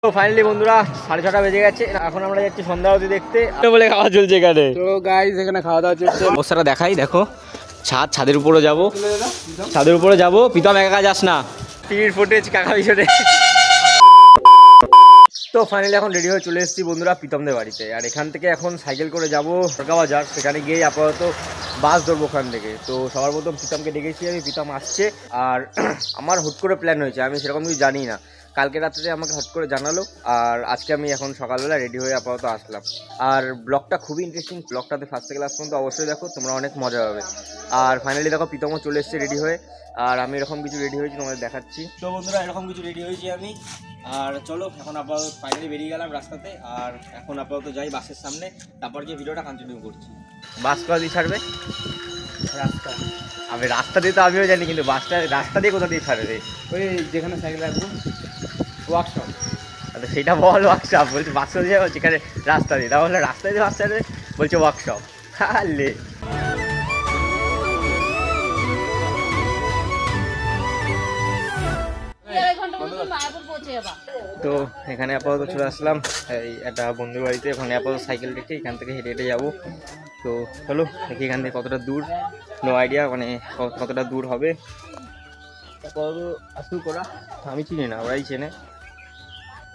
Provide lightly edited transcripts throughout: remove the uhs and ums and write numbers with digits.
তো ফাইনালি বন্ধুরা 6:30 বেজে গেছে, এখন আমরা যাচ্ছি সন্ধ্যা আরতি দেখতে বলে খাওয়া চলছে এখানে। তো গাইস এখানে খাওয়া দাওয়া চলছে, অবস্থাটা দেখাই দেখো। ছাদের উপরে যাবো, ছাদের উপরে যাবো। প্রীতম একা যাস না, টিভির ফুটেজ কাকা পিছনে। তো ফাইনালি এখন রেডি হয়ে চলে এসেছি বন্ধুরা প্রীতমদের বাড়িতে। আর এখান থেকে এখন সাইকেল করে যাবো বাজার, সেখানে গিয়ে আপাতত বাস ধরবো ওখান থেকে। তো সবার প্রথম প্রীতমকে ডেকেছি আমি, প্রীতম আসছে। আর আমার হুট করে প্ল্যান হয়েছে, আমি সেরকম কিছু জানি না। কালকে রাত্রে আমাকে হট করে জানালো, আর আজকে আমি এখন সকালবেলা রেডি হয়ে আপাতত আসলাম। আর ব্লগটা খুবই ইন্টারেস্টিং, ব্লগটাতে ফার্স্ট থেকে লাস্ট পর্যন্ত অবশ্যই দেখো, তোমরা অনেক মজা হবে। আর ফাইনালি দেখো প্রীতমও চলে এসছে রেডি হয়ে, আর আমি এরকম কিছু রেডি হয়েছি তোমাদের দেখাচ্ছি। তো বন্ধুরা এরকম কিছু রেডি হয়েছি আমি। আর চলো এখন আপাতত ফাইনালি বেরিয়ে গেলাম রাস্তাতে। আর এখন আপাতত যাই বাসের সামনে, তারপর গিয়ে ভিডিওটা কন্টিনিউ করছি। বাস কোথা দিয়ে ছাড়বে? রাস্তা, আমি রাস্তা দিয়ে তো আমিও জানি, কিন্তু বাসটা রাস্তা দিয়ে কোথা দিয়ে ছাড়বে? ওই যেখানে সাইকেল রাখবো ওয়ার্কশপ। আচ্ছা সেটা বল, ওয়ার্কশপ বলছে বাস দিয়ে যাবো যেখানে রাস্তা দিয়ে, তাহলে রাস্তায় দিয়ে বাস ছাড়বে বলছে ওয়ার্কশপ। হালে তো এখানে আপাতত চলে আসলাম এই একটা বন্ধুর বাড়িতে। ওখানে আপাতত সাইকেল রেখে এখান থেকে হেঁটে হেঁটে যাবো। তো চলো দেখি এখান থেকে কতটা দূর, নো আইডিয়া মানে কতটা দূর হবে। আসুক ওরা, আমি চিনি না, ওরাই চেনে।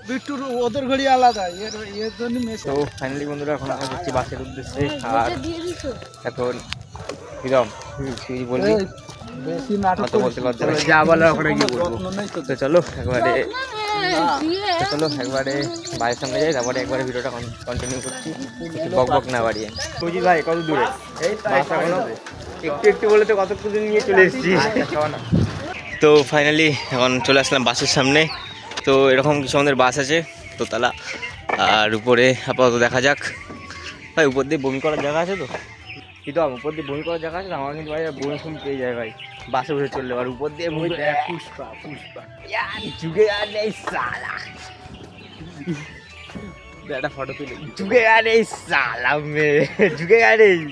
বিট্টুর ওদের ঘড়ি আলাদা, এর জন্য তো ফাইনালি বন্ধুরা এখন আমরা যাচ্ছি বাসের উদ্দেশ্যে। আর এখন প্রীতম তুই বলবি, বেশি নাটক বলতে লজ্জা লাগে, যা বলার ওখানে গিয়ে বলবো। তো চলো একবারে বাড়ির সামনে যাই, তারপরে একবারে ভিডিওটা কন্টিনিউ করছি, বক বক না বাড়িয়ে। বুঝি ভাই কত দূরে? একটু একটু বলে তো কতক্ষণ নিয়ে চলে এসেছি। তো ফাইনালি এখন চলে আসলাম বাসের সামনে। তো এরকম কিছু আমাদের বাস আছে দোতলা, আর উপরে আপাতত দেখা যাক। ভাই উপর দিয়ে বমি করার জায়গা আছে তো? কিন্তু উপর দিয়ে বমি করার জায়গা আছে তো? আমার কিন্তু ভাই বমি ফমি পেয়ে যায় ভাই বাসে বসে চললে। আর উপর দিয়ে বমি পুষ্পা পুষ্পা ঝুঁকে আর নেই সালা, একটা ফটো তুলে ঝুঁকে আর নেই साला में झुकेगा नहीं,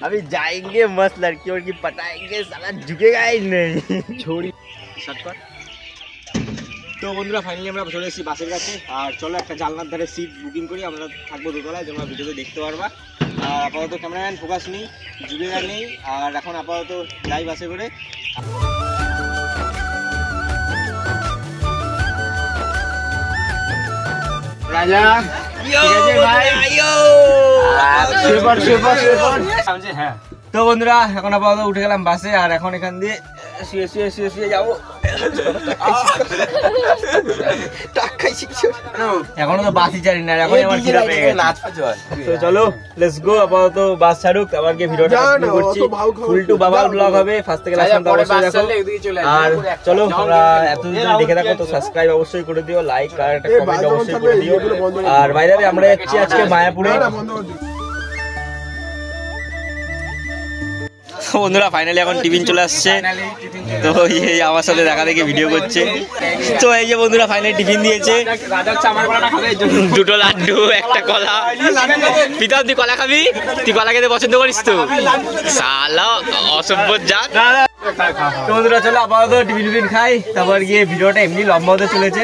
अभी जाएंगे मस्त लड़कियों की पटाएंगे साला, झुकेगा ही नहीं। छोड़ी शॉर्टकट। তো বন্ধুরা ফাইনালি আমরা চলে এসেছি বাসের কাছে। আর চলো একটা জানলার ধারে সিট বুকিং করি, আমরা থাকবো দোতলায়, তোমরা ভিডিওতে দেখতে পারবা। আর আপাতত ক্যামেরাম্যান ফোকাস নেই, ঝুঁকেগা নেই। আর এখন আপাতত যাই বাসে করে। রাজা তো বন্ধুরা এখন আপাতত উঠে গেলাম বাসে। আর এখন এখান দিয়ে শুয়ে শুয়ে শুয়ে শুয়ে যাবো। এখনো তো বাসই জানি না, এখন আমার খিদা পেয়ে গেছে। তো চলো লেটস গো, আপাতত বাস ছাড়ুক, আবার গিয়ে ভিডিওটা কন্টিনিউ করছি। ফুল টু বাবাল ব্লগ হবে, ফার্স্ট থেকে লাস্ট পর্যন্ত অবশ্যই দেখো। আর চলো তোমরা এতদিন দেখে থাকো তো সাবস্ক্রাইব অবশ্যই করে দিও, লাইক আর একটা কমেন্ট অবশ্যই করে দিও। আর বাইরে আমরা যাচ্ছি আজকে মায়াপুরে। বন্ধুরা ফাইনালি এখন টিফিন চলে আসছে। তো এই আমার সাথে দেখা দেখে ভিডিও করছে। তো এই যে বন্ধুরা ফাইনালি টিফিন দিয়েছে, দুটো লাড্ডু একটা কলা। প্রীতম তুই কলা খাবি? তুই কলা খেতে পছন্দ করিস তো? শালা অসভ্য জাত। তো বন্ধুরা চলো আপাতত টিফিন খাই, তারপর গিয়ে ভিডিওটা এমনি লম্বা হতে চলেছে।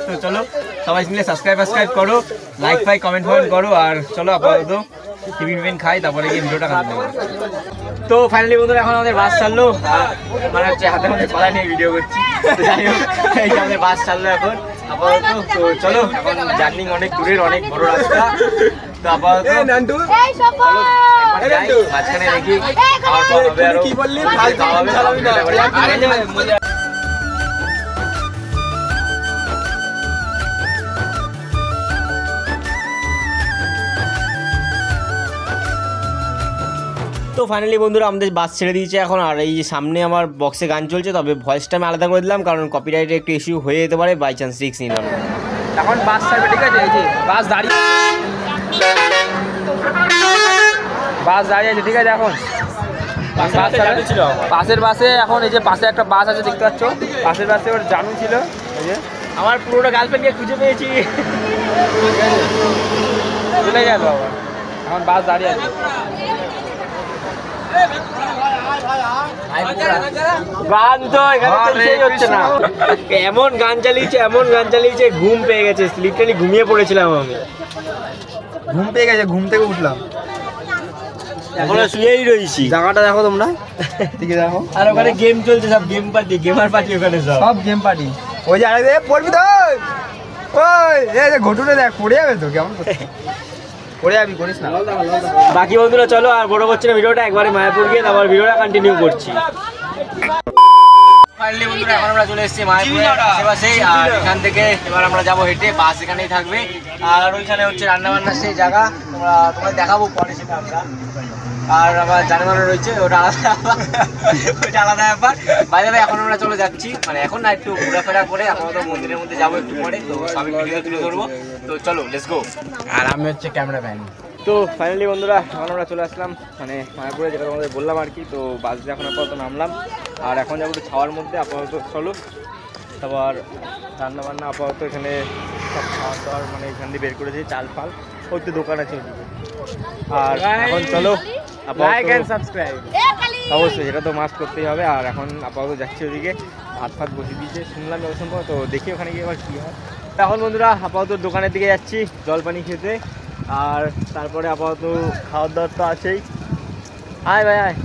তো চলো সবাই মিলে সাবস্ক্রাইব করো, লাইক ফাইক কমেন্ট করো। আর চলো আপাতত টিফিন খাই, তারপরে গিয়ে ভিডিওটা কন্টিনিউ করো। তো ফাইনালি বন্ধুরা এখন আমাদের বাস ছাড়লো, মানে হচ্ছে হাতে মধ্যে কলা নিয়ে ভিডিও করছি। তো যাই হোক এই যে আমাদের বাস ছাড়লো এখন আপাতত। তো চলো এখন জার্নি অনেক দূরের, অনেক বড় রাস্তা। তো আপাতত মাঝখানে দেখি খাওয়ার পর হবে আরো কি বললি তো ফাইনালি বন্ধুরা আমাদের বাস ছেড়ে দিয়েছে এখন। আর এই যে সামনে আমার বক্সে গান চলছে, তবে ভয়েসটা আমি আলাদা করে দিলাম, কারণ কপিরাইটের একটু ইস্যু হয়ে যেতে পারে, বাই চান্স রিস্ক নিলাম। এখন বাস ছাড়বে, ঠিক আছে? এই যে বাস দাঁড়িয়ে আছে, ঠিক আছে? এখন পাশের বাসে এখন এই যে পাশে একটা বাস আছে দেখতে পাচ্ছ, পাশের বাসে ওর জানু ছিল। এই যে আমার পুরোটা গার্লফ্রেন্ডকে খুঁজে পেয়েছি, চলে গেল আবার। এখন বাস দাঁড়িয়ে আছে। গান তো এখানে চলছেই হচ্ছে না, এমন গান চালিয়েছে ঘুম পেয়ে গেছে, লিটারালি ঘুমিয়ে পড়েছিলাম আমি। ঘুম পেয়ে গেছে, ঘুম থেকে উঠলাম, এখনো শুয়েই রয়েছি। জায়গাটা দেখো তোমরা, ঠিক দেখো। আর ওখানে গেম চলছে, সব গেম পার্টি, গেমার পার্টি ওখানে সব গেম পার্টি। ওই যে আরে পড়বি তো, ওই ঘটুনে দেখ পড়ে যাবে তো, কেমন পড়ে যাবি, করিস না। বাকি বন্ধুরা চলো আর বড় করছি না ভিডিওটা, একবারে মায়াপুর গিয়ে তারপর ভিডিওটা কন্টিনিউ করছি। ফাইনালি বন্ধুরা এখন আমরা চলে এসেছি মায়াপুরের আশেপাশে, আর এখান থেকে এবার আমরা যাবো হেঁটে, বাস এখানেই থাকবে। আর ওইখানে হচ্ছে রান্নাবান্নার সেই জায়গা, তোমাদের দেখাবো পরে সেটা আমরা। আর আমার জানানো রয়েছে, ওটা আলাদা ব্যাপার। বাইরে এখন আমরা চলে যাচ্ছি, মানে এখন না, একটু ঘোরাফেরা করে আপাতত মন্দিরের মধ্যে যাবো একটু পরে, তো সবই ভিডিও তুলে ধরবো। তো চলো লেটস গো। আর আমি হচ্ছে ক্যামেরাম্যান। তো ফাইনালি বন্ধুরা এখন আমরা চলে আসলাম মানে মায়াপুরে, যেটা তোমাদের বললাম আর কি। তো বাস দিয়ে এখন আপাতত নামলাম, আর এখন যাবো একটু ছাওয়ার মধ্যে আপাতত। চলো তারপর রান্নাবান্না আপাতত এখানে সব খাওয়ার দাওয়ার মানে এখান দিয়ে বের করেছি, চাল ফাল, ওই তো দোকান আছে ওদিকে। আর এখন চলো লাইক এন্ড সাবস্ক্রাইব অবশ্যই, সেটা তো মাস্ট করতেই হবে। আর এখন আপাতত যাচ্ছি ওদিকে, ভাত ফাত বসে দিয়েছে শুনলাম অসম্ভব, তো দেখি ওখানে গিয়ে আবার কী হয়। এখন বন্ধুরা আপাতত দোকানের দিকে যাচ্ছি জলপানি খেতে, আর তারপরে আপাতত খাওয়ার দাওয়ার তো আছেই। আয় ভাই আয়,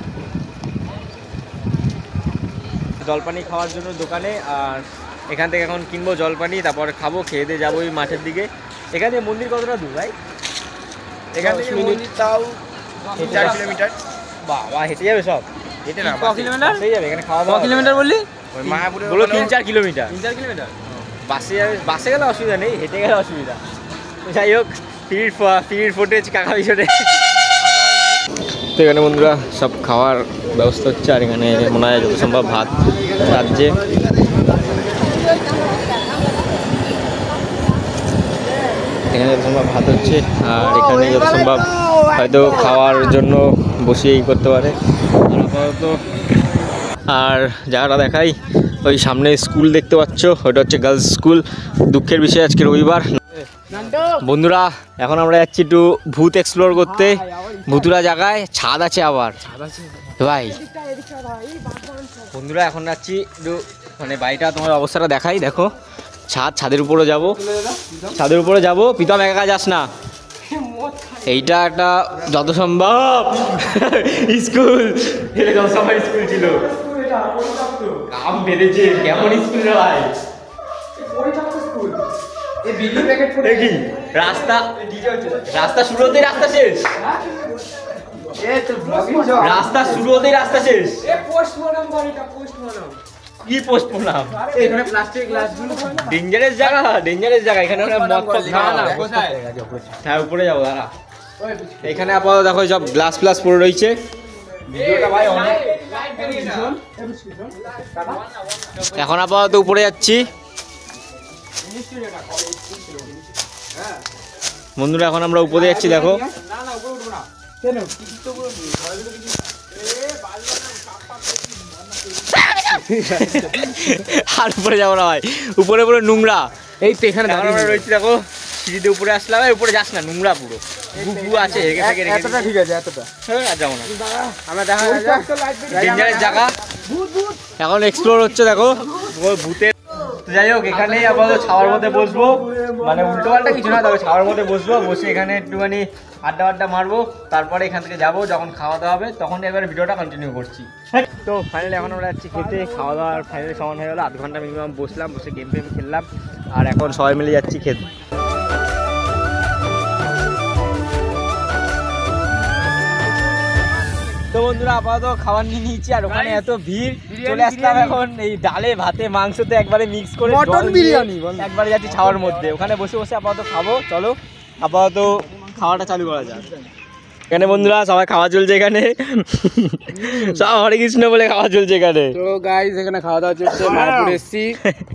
জলপানি খাওয়ার জন্য দোকানে, আর এখান থেকে এখন কিনবো জলপানি, তারপর খাবো, খেয়ে দিয়ে যাবো ওই মাঠের দিকে। এখান থেকে মন্দির কতটা দূর ভাই? এখান থেকে মন্দির তাও 4 কিলোমিটার। বাবা হেঁটে যাবে সব? হেঁটে না, 5 কিলোমিটার হেঁটে যাবে, এখানে খাওয়া দাওয়া কিলোমিটার বললি? ওই মায়াপুরে বলো 3-4 কিলোমিটার। 3-4 কিলোমিটার বাসে যাবে, বাসে গেলে অসুবিধা নেই, হেঁটে গেলে অসুবিধা। যাই হোক, ফিরির ফুটেজ কাকা পিছনে। তো এখানে বন্ধুরা সব খাওয়ার ব্যবস্থা হচ্ছে, আর এখানে মনে হয় যত সম্ভব ভাত রাজ্যে। এখানে যত সম্ভব ভাত হচ্ছে, আর এখানে যত সম্ভব হয়তো খাওয়ার জন্য বসিয়েই করতে পারে। আর আপাতত আর জায়গাটা দেখাই, ওই সামনে স্কুল দেখতে পাচ্ছ, ওটা হচ্ছে গার্লস স্কুল। দুঃখের বিষয় আজকে রবিবার। বন্ধুরা এখন আমরা যাচ্ছি একটু ভূত এক্সপ্লোর করতে, ভুতুরা জায়গায়, ছাদ আছে আবার ভাই। বন্ধুরা এখন যাচ্ছি একটু মানে বাড়িটা, তোমার অবস্থাটা দেখাই, দেখো ছাদের উপরে যাব, ছাদের উপরে যাব। প্রীতম একা যাস না, এইটা একটা যত সম্ভব স্কুল, যত সম্ভব স্কুল ছিল, কাম বেঁধেছে, কেমন স্কুল রে ভাই? রাস্তা শুরু হতেই রাস্তা শেষ, রাস্তা শুরু হতেই রাস্তা শেষ। কি পোস্টমর্টম? এখানে প্লাস্টিক গ্লাসগুলো ডেঞ্জারাস জায়গা, ডেঞ্জারাস জায়গা। এখানে মদ ফদ খাওয়া না। হ্যাঁ উপরে যাবো, দাঁড়া। এখানে আপাতত দেখো সব গ্লাস ফ্লাস পড়ে রয়েছে। এখন আপাতত উপরে যাচ্ছি বন্ধুরা, এখন আমরা উপরে যাচ্ছি, দেখো আর উপরে যাবো না ভাই, উপরে পুরো নোংরা। এই তো এখানে আমরা রয়েছি, দেখো সিঁড়িতে উপরে আসলাম, উপরে যাস না, নোংরা পুরো গুগু আছে। এতটা ঠিক আছে, এতটা আর যাবো না, আমরা দেখা ডেঞ্জারাস জায়গা। এখন এক্সপ্লোর হচ্ছে, দেখো ভূতের। যাই হোক, এখানেই আপাতত ছাওয়ার মধ্যে বসবো, মানে উল্টো পাল্টা কিছু না, তবে ছাওয়ার মধ্যে বসবো, বসে এখানে একটুখানি আড্ডা মারবো, তারপরে এখান থেকে যাবো, যখন খাওয়া দাওয়া হবে তখন এবার ভিডিওটা কন্টিনিউ করছি। তো ফাইনালি এখন আমরা যাচ্ছি খেতে, খাওয়া দাওয়ার ফাইনালি সমান হয়ে গেলো, আধ ঘন্টা মিনিমাম বসলাম, বসে গেম ফেম খেললাম, আর এখন সবাই মিলে যাচ্ছি খেতে। তো বন্ধুরা আপাতত খাবার নিয়ে নিয়েছি, আর ওখানে এত ভিড়, চলে আসলাম এখন এই ডালে ভাতে মাংসতে একবারে মিক্স করে মটন বিরিয়ানি একবারে যাচ্ছি ছাওয়ার মধ্যে, ওখানে বসে বসে আপাতত খাবো। চলো আপাতত খাওয়াটা চালু করা যাক। এখানে বন্ধুরা সবাই খাওয়া চলছে, এখানে সব হরে কৃষ্ণ বলে খাওয়া চলছে এখানে। তো গাইস এখানে খাওয়া দাওয়া চলছে, মায়াপুর এসছি,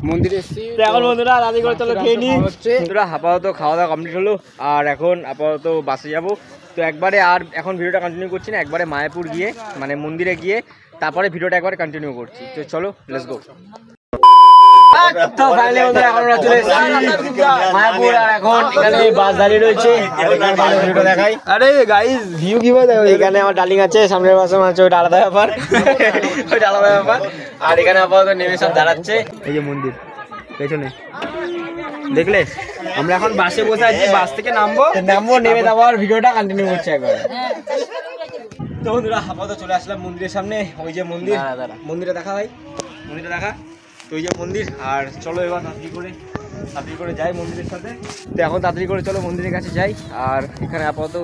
মন্দিরে এসছি। তো এখন বন্ধুরা দাদি করে চলো খেয়ে নি। বন্ধুরা আপাতত খাওয়া দাওয়া কমপ্লিট হলো, আর এখন আপাতত বাসে যাবো। তো একবারে আর এখন ভিডিওটা কন্টিনিউ করছি না, একবারে মায়াপুর গিয়ে মানে মন্দিরে গিয়ে তারপরে ভিডিওটা একবারে কন্টিনিউ করছি। তো চলো লেটস গো। তো ফাইনালি বন্ধুরা এখন আমরা চলে এসেছি মায়াপুর, আর এখন এখানে বাস দাঁড়িয়ে রয়েছে। ভিডিওটা দেখাই। আরে গাইস ভিউ কিভাবে দেখো, এখানে আমার ডার্লিং আছে, সামনের বাসে আছে, ওইটা আলাদা ব্যাপার, ওইটা আলাদা ব্যাপার। আর এখানে আপাতত নেমে সব দাঁড়াচ্ছে। এই যে মন্দির পেছনে দেখলে, আমরা এখন বাসে বসে আছি, বাস থেকে নামবো, নেমে তারপর ভিডিওটা কন্টিনিউ করছে একবার। তো বন্ধুরা আপাতত চলে আসলাম মন্দিরের সামনে। ওই যে মন্দির, মন্দিরটা দেখা ভাই, মন্দিরটা দেখা। তো ওই যে মন্দির, আর চলো এবার তাড়াতাড়ি করে যাই মন্দিরের সাথে। তো এখন তাড়াতাড়ি করে চলো মন্দিরের কাছে যাই। আর এখানে আপাতত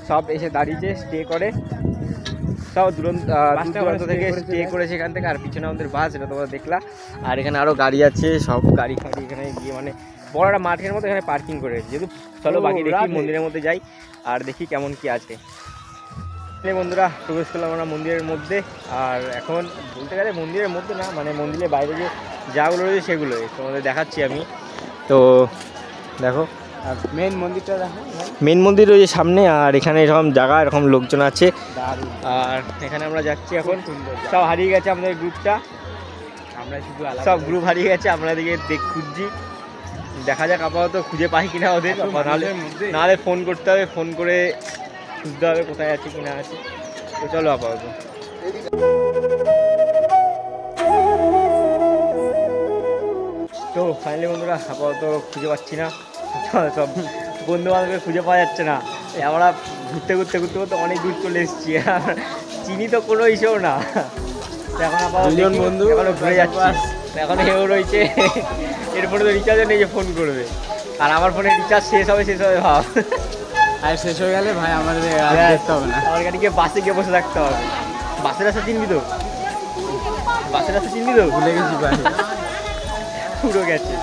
সব এসে দাঁড়িয়েছে, স্টে করে, সব দূরান্ত থেকে স্টে করেছে এখান থেকে। আর পিছনে আমাদের বাস, এটা তোমরা দেখলা। আর এখানে আরও গাড়ি আছে, সব গাড়ি ফাড়ি এখানে গিয়ে মানে বড় একটা মাঠের মতো এখানে পার্কিং করে রেখেছে। যেহেতু চলো বাকি দেখি মন্দিরের মধ্যে যাই আর দেখি কেমন কি আছে। বন্ধুরা প্রবেশ করলাম আমরা মন্দিরের মধ্যে। আর এখন বলতে গেলে মন্দিরের মধ্যে না, মানে মন্দিরের বাইরে যে যাগুলো রয়েছে সেগুলোই তোমাদের দেখাচ্ছি আমি। তো দেখো, আর মেন মন্দিরটা দেখো, মেন মন্দির রয়েছে সামনে। আর এখানে এরকম জায়গা, এরকম লোকজন আছে। আর এখানে আমরা যাচ্ছি এখন। সব হারিয়ে গেছে আমাদের গ্রুপটা, আমরা শুধু সব গ্রুপ হারিয়ে গেছে। আমরা এদিকে খুঁজছি, দেখা যাক আপাতত খুঁজে পাই কিনা ওদের। নাহলে ফোন করতে হবে, ফোন করে খুঁজতে হবে কোথায় আছে কিনা আছে। তো চলো আপাতত। তো ফাইনালি বন্ধুরা আপাতত খুঁজে পাচ্ছি না, সব বন্ধু বান্ধবকে খুঁজে পাওয়া যাচ্ছে না। আমরা ঘুরতে অনেক দূর চলে এসেছি, চিনি তো কোনো ইস্যু না। এখন আপাতত বন্ধু এখনো ঘুরে যাচ্ছি, এখন হেও রয়েছে। এরপরে তো রিচার্জও নেই যে ফোন করবে, আর আমার ফোনে রিচার্জ শেষ হবে ভাব। আর শেষ হয়ে গেলে ভাই আমাদের দেখতে হবে না, আমার গাড়ি গিয়ে বাসে গিয়ে বসে থাকতে হবে। বাসের রাস্তা চিনবি তো? ভুলে গেছি ভাই, পুরো গেছে।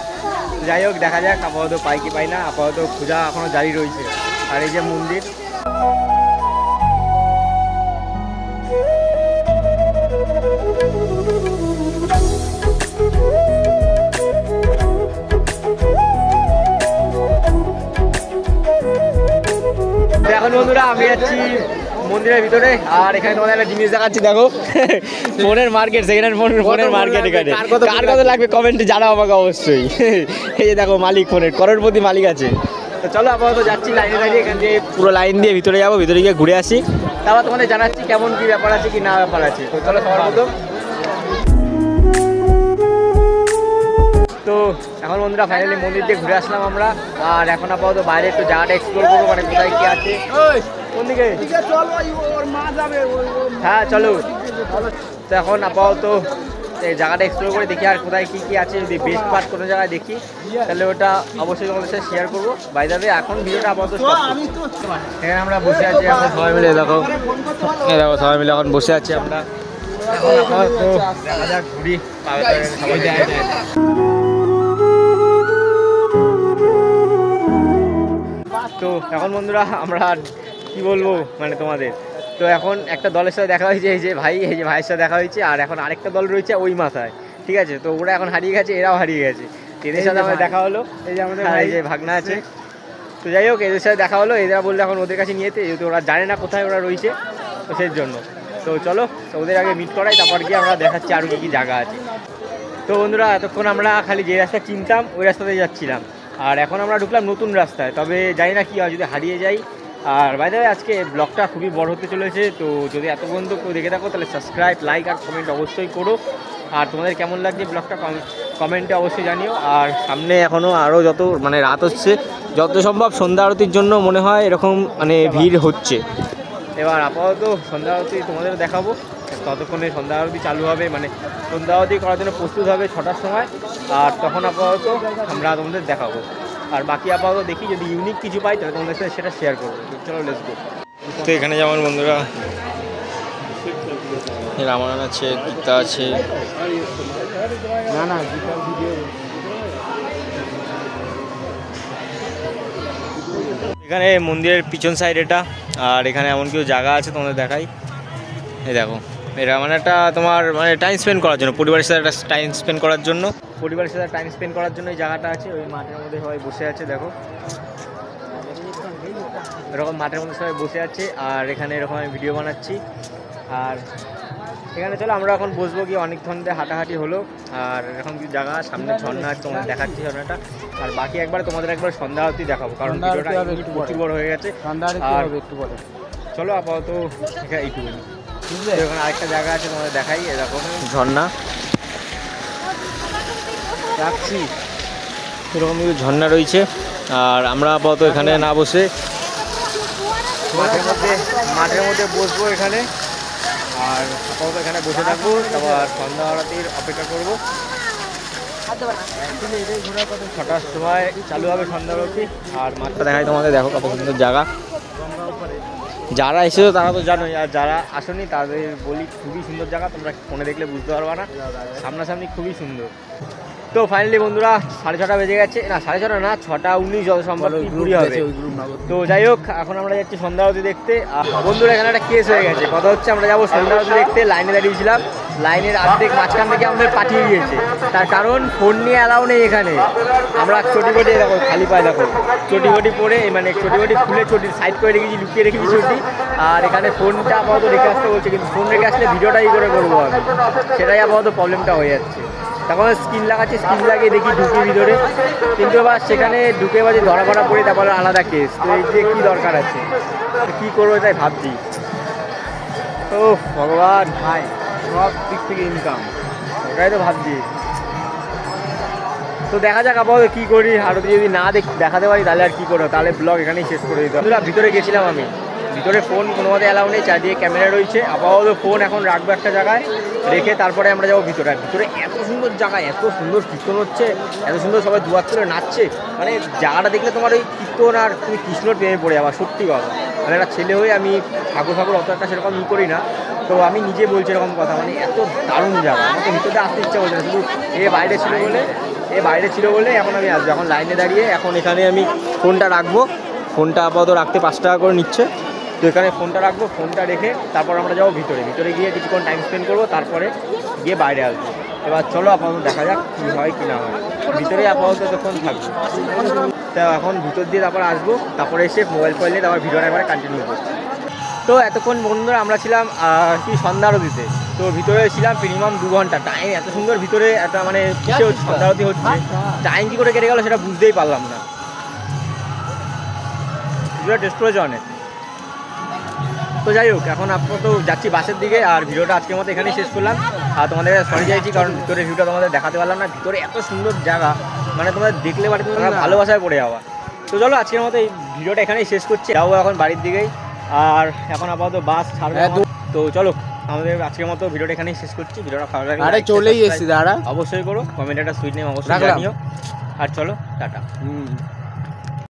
যাই হোক, দেখা যাক আপাতত পাই কি পাই না। আপাতত খোঁজা এখনো জারি রয়েছে। আর এই যে মন্দির, এখন বন্ধুরা আমি যাচ্ছি মন্দিরের ভিতরে। আর এখানে তোমাদের একটা জিনিস দেখাচ্ছি, দেখো ফোনের মার্কেট, সেকেন্ড হ্যান্ড ফোনের মার্কেট। এখানে কার কত লাগবে কমেন্টে জানাও আমাকে অবশ্যই। এই যে দেখো মালিক ফোনের, করোড়পতি মালিক আছে। তো চলো আপাতত যাচ্ছি লাইনে দাঁড়িয়ে, এখান দিয়ে পুরো লাইন দিয়ে ভিতরে যাবো, ভিতরে গিয়ে ঘুরে আসি। তারপর তোমাদের জানাচ্ছি কেমন কি ব্যাপার আছে কি না ব্যাপার আছে। তো চলো সবার মতো। তো এখন বন্ধুরা ফাইনালি মন্দির দিয়ে ঘুরে আসলাম আমরা। আর এখন আপাতত বাইরে একটু জায়গাটা এক্সপ্লোর করবো, মানে কোথায় কি আছে। কোন দিকে? হ্যাঁ চলো। তো এখন আপাতত এই জায়গাটা এক্সপ্লোর করে দেখি আর কোথায় কি কি আছে। যদি বেস্ট পার্ট কোনো জায়গায় দেখি তাহলে ওটা অবশ্যই তোমাদের সাথে শেয়ার করবো। বাই দ্য ওয়ে এখন ভিডিওটা আপাতত এখানে আমরা বসে আছি এখন সবাই মিলে। দেখো সবাই মিলে এখন বসে আছি আমরা। এখন আপাতত দেখা যাক ঘুরি। তো এখন বন্ধুরা আমরা কি বলবো মানে তোমাদের, তো এখন একটা দলের সাথে দেখা হয়েছে, এই যে ভাইয়ের সাথে দেখা হয়েছে। আর এখন আরেকটা দল রয়েছে ওই মাথায়, ঠিক আছে। তো ওরা এখন হারিয়ে গেছে, এরাও হারিয়ে গেছে। এদের সাথে আমার দেখা হলো, এই যে আমাদের এই যে ভাগনা আছে। তো যাই হোক, এদের সাথে দেখা হলো। এরা বললে এখন ওদের কাছে নিয়েতে, যেহেতু ওরা জানে না কোথায় ওরা রয়েছে, তো সেই জন্য। তো চলো ওদের আগে মিট করাই, তারপর গিয়ে আমরা দেখাচ্ছি আরও কী জায়গা আছে। তো বন্ধুরা এতক্ষণ আমরা খালি যে রাস্তা চিনতাম ওই রাস্তাতেই যাচ্ছিলাম। আর এখন আমরা ঢুকলাম নতুন রাস্তায়, তবে জানি না কি হয় যদি হারিয়ে যাই। আর বাই দ্য ওয়ে আজকে ব্লগটা খুবই বড় হতে চলেছে। তো যদি এত পর্যন্ত কেউ দেখে থাকো তাহলে সাবস্ক্রাইব, লাইক আর কমেন্ট অবশ্যই করো। আর তোমাদের কেমন লাগছে ব্লগটা কমেন্টে অবশ্যই জানিও। আর সামনে এখনও আরও যত মানে রাত হচ্ছে, যত সম্ভব সন্ধ্যা আরতির জন্য মনে হয় এরকম মানে ভিড় হচ্ছে। এবার আপাতত সন্ধ্যা আরতি তোমাদের দেখাবো। ততক্ষণে সন্ধ্যা আরতি চালু হবে, মানে সন্ধ্যা আরতি করার জন্য প্রস্তুত হবে 6টার সময়। আর তখন আপাতত আমরা তোমাদের দেখাবো। আর বাকি আপাতত দেখি যদি ইউনিক কিছু পাই তাহলে তোমাদের সাথে সেটা শেয়ার করবো। চলো লেটস গো। তো এখানে যেমন বন্ধুরা রামায়ণ আছে, গীতা আছে, না গীতার ভিডিও। এখানে মন্দিরের পিছন সাইড এটা। আর এখানে এমন কিছু জায়গা আছে তোমাদের দেখাই। এই দেখো, এটা মানে একটা তোমার মানে টাইম স্পেন্ড করার জন্য, পরিবারের সাথে একটা টাইম স্পেন্ড করার জন্য এই জায়গাটা আছে। ওই মাঠের মধ্যে সবাই বসে আছে, দেখো এরকম মাঠের মধ্যে সবাই বসে আছে। আর এখানে এরকম আমি ভিডিও বানাচ্ছি। আর এখানে চলো আমরা এখন বসবো, কি অনেকক্ষণ ধরে হাঁটাহাঁটি হলো। আর এখন কিছু জায়গা সামনে ঝর্ণা তোমাদের দেখাচ্ছি ঝর্ণাটা। আর বাকি একবার তোমাদের একবার সন্ধ্যা আরতি দেখাবো, কারণ ভিডিওটা প্রচুর বড় হয়ে গেছে। আর একটু পরে চলো আপাতত এখানে এইটুকুনি, বুঝলে? ওখানে আরেকটা জায়গা আছে তোমাদের দেখাই, এরকম ঝর্ণা রাখছি, এরকম কিছু ঝর্ণা রয়েছে। আর আমরা আপাতত এখানে না বসে মাঠের মধ্যে বসবো এখানে। আর আপাতত এখানে বসে থাকবো, তারপর সন্ধ্যা আরতির অপেক্ষা করবো। 6টার সময় চালু হবে সন্ধ্যা আরতি। আর মাঠটা দেখাই তোমাদের, দেখো কত সুন্দর জায়গা। যারা এসেছো তারা তো জানোই, আর যারা আসেনি তাদের বলি খুবই সুন্দর জায়গা, তোমরা ফোনে দেখলে বুঝতে পারবা না, সামনাসামনি খুবই সুন্দর। তো ফাইনালি বন্ধুরা 6:30 বেজে গেছে, না 6:30 না 6:19 যত সম্ভব ঘুরি হবে। তো যাই হোক, এখন আমরা যাচ্ছি সন্ধ্যা আরতি দেখতে। আর বন্ধুরা এখানে একটা কেস হয়ে গেছে, কথা হচ্ছে আমরা যাবো সন্ধ্যা আরতি দেখতে, লাইনে দাঁড়িয়েছিলাম, লাইনের অর্ধেক মাঝখান থেকে আমাদের পাঠিয়ে দিয়েছে। তার কারণ ফোন নিয়ে অ্যালাউ নেই এখানে। আমরা চটিবটি দেখো খালি পায়ে দেখো, চটিবটি পরে মানে চটিবটি খুলে চটির সাইড করে রেখেছি, লুকিয়ে রেখেছি চটি। আর এখানে ফোনটা আপাতত রেখে আসতে বলছে, কিন্তু ফোন রেখে আসলে ভিডিওটাই করে করবো আমি, সেটাই আপাতত প্রবলেমটা হয়ে যাচ্ছে। তখন স্ক্রিন লাগাচ্ছি, স্ক্রিন লাগিয়ে দেখি ঢুকি ভিতরে, কিন্তু এবার সেখানে ঢুকে বাজে ধরা করা পড়ে, তারপরে আলাদা কেস। তো এই যে কী দরকার আছে, কী করবো তাই ভাবছি। ও ভগবান, ভাই সব দিক থেকে ইনকাম, ওটাই তো ভাবছি। তো দেখা যাক আপাতত কী করি। আর যদি না দেখাতে পারি তাহলে আর কী করবো, তাহলে ব্লগ এখানেই শেষ করে দিতে হবে। ভিতরে গেছিলাম আমি, ভিতরে ফোন কোনো মতে অ্যালাউ নেই, চারদিকে ক্যামেরা রয়েছে। আপাতত ফোন এখন রাখবো একটা জায়গায় রেখে, তারপরে আমরা যাবো ভিতরে। আর ভিতরে এত সুন্দর জায়গা, এত সুন্দর কীর্তন হচ্ছে, এত সুন্দর সবাই দুয়ার তুলে নাচছে, মানে জায়গাটা দেখলে তোমার ওই কীর্তন আর তুমি কৃষ্ণর প্রেমে পড়ে যাবা, সত্যি কথা। মানে একটা ছেলে হয়ে আমি ঠাকুর অত একটা সেরকম করি না, তো আমি নিজে বলছি এরকম কথা, মানে এত দারুণ জায়গা। আমাকে ভিতরে আসতে ইচ্ছা করছে না, শুধু বাইরে ছিল বলে এখন আমি আসবো। এখন লাইনে দাঁড়িয়ে এখন এখানে আমি ফোনটা রাখবো, ফোনটা আপাতত রাখতে 5 টাকা করে নিচ্ছে। তো এখানে ফোনটা রাখবো, ফোনটা রেখে তারপর আমরা যাবো ভিতরে গিয়ে কিছুক্ষণ টাইম স্পেন্ড করবো, তারপরে গিয়ে বাইরে আসবো। এবার চলো আপাতত দেখা যাক কী হয় কি না হয়। ভিতরে আপাতত যখন থাকবো, তা এখন ভিতর দিয়ে তারপর আসবো, তারপরে এসে মোবাইল ফোন নিয়ে তারপর ভিডিওটা একবারে কন্টিনিউ করবো। তো এতক্ষণ বন্ধুরা আমরা ছিলাম কি সন্ধ্যা আরতিতে। তো ভিতরে ছিলাম মিনিমাম 2 ঘন্টা টাইম। এত সুন্দর ভিতরে একটা মানে কিসে সন্ধ্যা আরতি হচ্ছে, টাইম কী করে কেটে গেলো সেটা বুঝতেই পারলাম না। ভিডিওটা টেস্ট করেছে অনেক। তো যাই হোক, এখন আপাতত যাচ্ছি বাসের দিকে। আর ভিডিওটা আজকের মতো এখানেই শেষ করলাম। আর তোমাদের সরি চাইছি, কারণ ভিতরে ভিউটা তোমাদের দেখাতে পারলাম না। ভিতরে এত সুন্দর জায়গা, মানে তোমরা দেখলে পারে তোমরা ভালোবাসায় পড়ে যাওয়া। তো চলো আজকের মতো এই ভিডিওটা এখানেই শেষ করছি, যাবো এখন বাড়ির দিকেই। আর এখন আপাতত বাস ছাড়বে। তো চলো আমাদের আজকের মতো ভিডিওটা এখানেই শেষ করছি। ভিডিওটা ভালো লাগলে চলেই এসেছি দাঁড়া, অবশ্যই করো, কমেন্টে একটা সুইট নেম অবশ্যই জানিও। আর চলো টাটা।